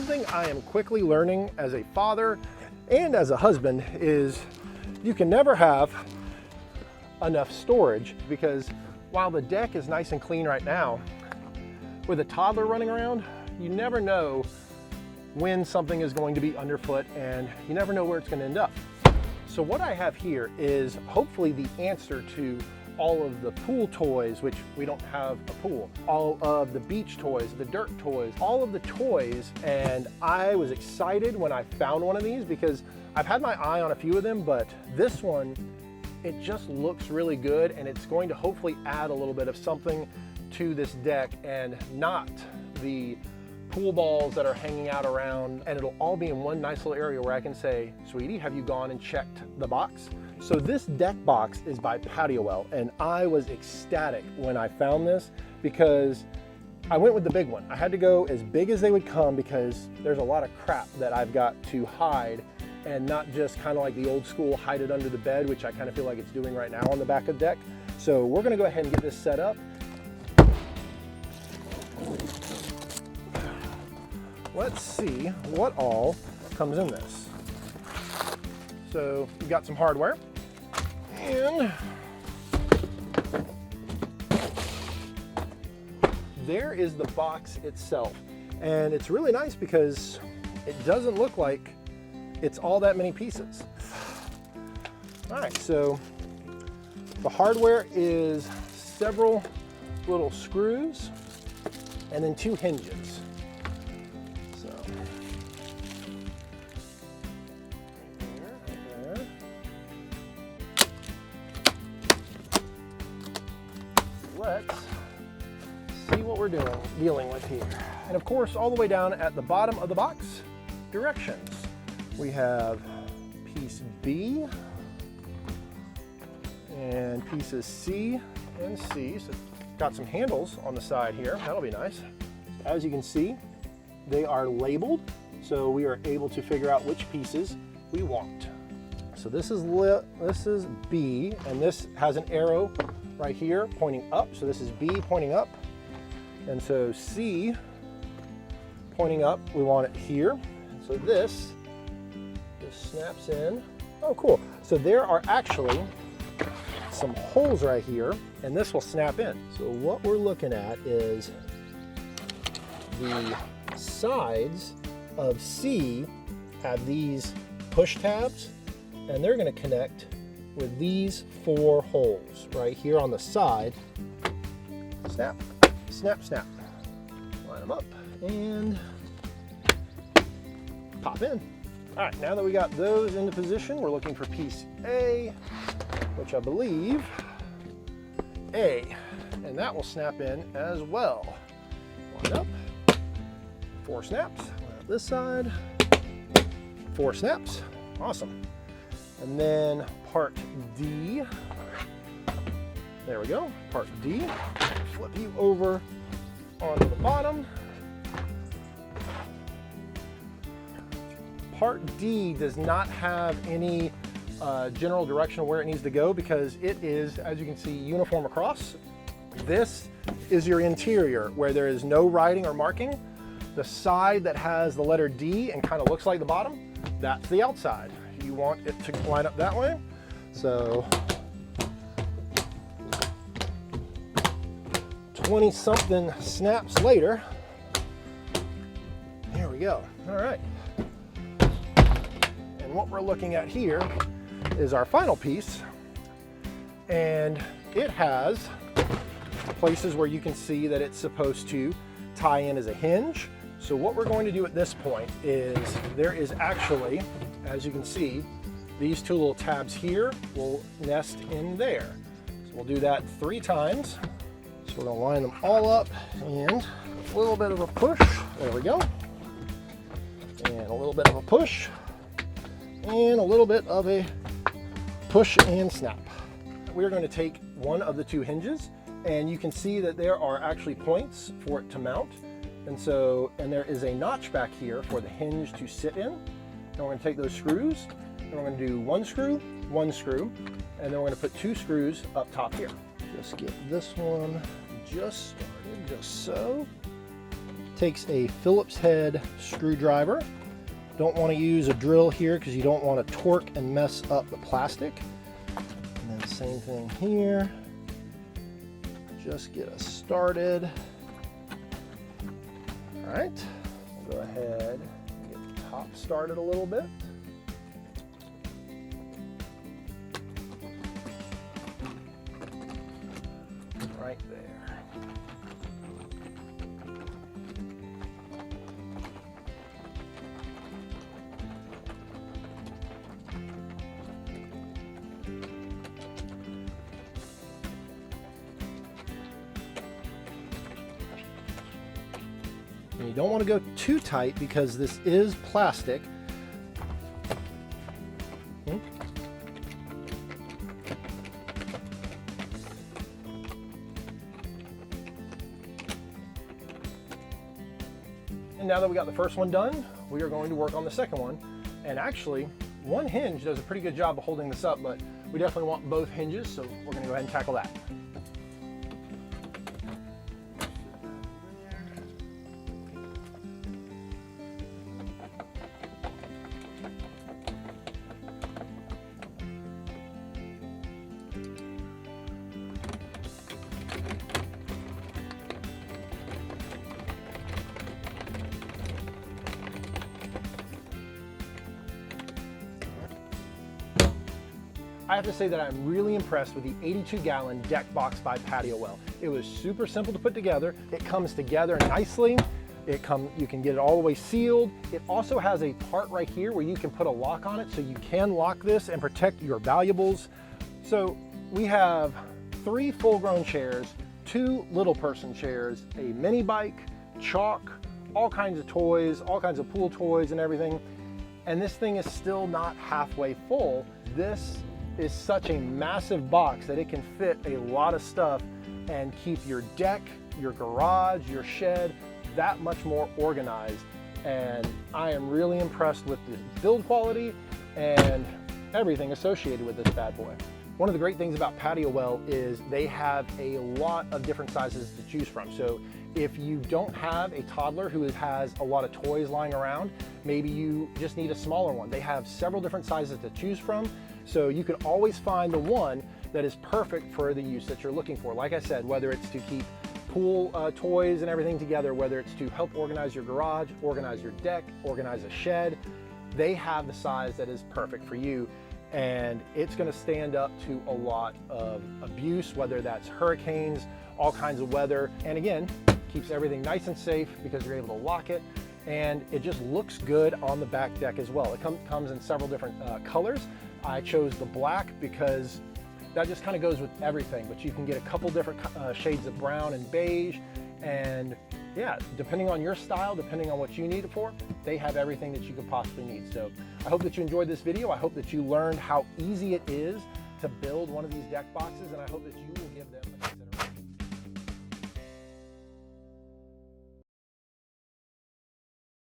Something I am quickly learning as a father and as a husband is you can never have enough storage, because while the deck is nice and clean right now, with a toddler running around, you never know when something is going to be underfoot and you never know where it's going to end up. So what I have here is hopefully the answer to all of the pool toys, which we don't have a pool, all of the beach toys, the dirt toys, all of the toys. And I was excited when I found one of these because I've had my eye on a few of them, but this one, it just looks really good, and it's going to hopefully add a little bit of something to this deck and not the pool balls that are hanging out around, and it'll all be in one nice little area where I can say, sweetie, have you gone and checked the box? So this deck box is by Patiowell, and I was ecstatic when I found this because I went with the big one. I had to go as big as they would come because there's a lot of crap that I've got to hide, and not just kind of like the old school hide it under the bed, which I kind of feel like it's doing right now on the back of the deck. So we're gonna go ahead and get this set up. Let's see what all comes in this. So we've got some hardware, and there is the box itself. And it's really nice because it doesn't look like it's all that many pieces. All right, so the hardware is several little screws and then 2 hinges. So right there. Let's see what we're dealing with here. And of course, all the way down at the bottom of the box, directions. We have piece B and pieces C and C. So got some handles on the side here. That'll be nice. As you can see, they are labeled, so we are able to figure out which pieces we want. So this is B, and this has an arrow right here pointing up. So this is B pointing up, and so C pointing up, we want it here. So this just snaps in. Oh, cool. So there are actually some holes right here, and this will snap in. So what we're looking at is the sides of C have these push tabs, and they're going to connect with these 4 holes right here on the side. Snap, snap, snap. Line them up and pop in. All right, now that we got those into position, we're looking for piece A, which I believe A, and that will snap in as well. Line up, 4 snaps. Line up this side, 4 snaps. Awesome. And then part D. There we go, part D. Flip you over onto the bottom. Part D does not have any general direction of where it needs to go because it is, as you can see, uniform across. This is your interior where there is no writing or marking. The side that has the letter D and kind of looks like the bottom, that's the outside. You want it to line up that way. So 20-something snaps later, here we go. All right. And what we're looking at here is our final piece, and it has places where you can see that it's supposed to tie in as a hinge. So what we're going to do at this point is there is actually, as you can see, these 2 little tabs here will nest in there. So we'll do that 3 times. So we're going to line them all up, and a little bit of a push. There we go. And a little bit of a push. And a little bit of a push and snap. We're going to take one of the 2 hinges, and you can see that there are actually points for it to mount. And there is a notch back here for the hinge to sit in. And we're going to take those screws, and we're going to do 1 screw, 1 screw, and then we're going to put 2 screws up top here. Just get this one just started, just so. takes a Phillips head screwdriver. Don't want to use a drill here because you don't want to torque and mess up the plastic. And then same thing here. Just get us started. All right, we'll go ahead and get the top started a little bit. Right there. And you don't want to go too tight because this is plastic. And now that we got the first one done, we are going to work on the second one. And actually, one hinge does a pretty good job of holding this up, but we definitely want both hinges, so we're going to go ahead and tackle that. I have to say that I'm really impressed with the 82-gallon deck box by Patiowell. It was super simple to put together. It comes together nicely. You can get it all the way sealed. It also has a part right here where you can put a lock on it so you can lock this and protect your valuables. So we have 3 full-grown chairs, 2 little person chairs, a mini bike, chalk, all kinds of toys, all kinds of pool toys and everything. And this thing is still not halfway full. This is such a massive box that it can fit a lot of stuff and keep your deck, your garage, your shed that much more organized. And I am really impressed with the build quality and everything associated with this bad boy. One of the great things about Patiowell is they have a lot of different sizes to choose from. So if you don't have a toddler who has a lot of toys lying around, maybe you just need a smaller one. They have several different sizes to choose from. So you can always find the one that is perfect for the use that you're looking for. Like I said, whether it's to keep pool toys and everything together, whether it's to help organize your garage, organize your deck, organize a shed, they have the size that is perfect for you. And it's going to stand up to a lot of abuse, whether that's hurricanes, all kinds of weather. And again, keeps everything nice and safe because you're able to lock it. And it just looks good on the back deck as well. It comes in several different colors. I chose the black because that just kind of goes with everything, but you can get a couple different shades of brown and beige. And yeah, depending on your style, depending on what you need it for, they have everything that you could possibly need. So I hope that you enjoyed this video. I hope that you learned how easy it is to build one of these deck boxes, and I hope that you will give them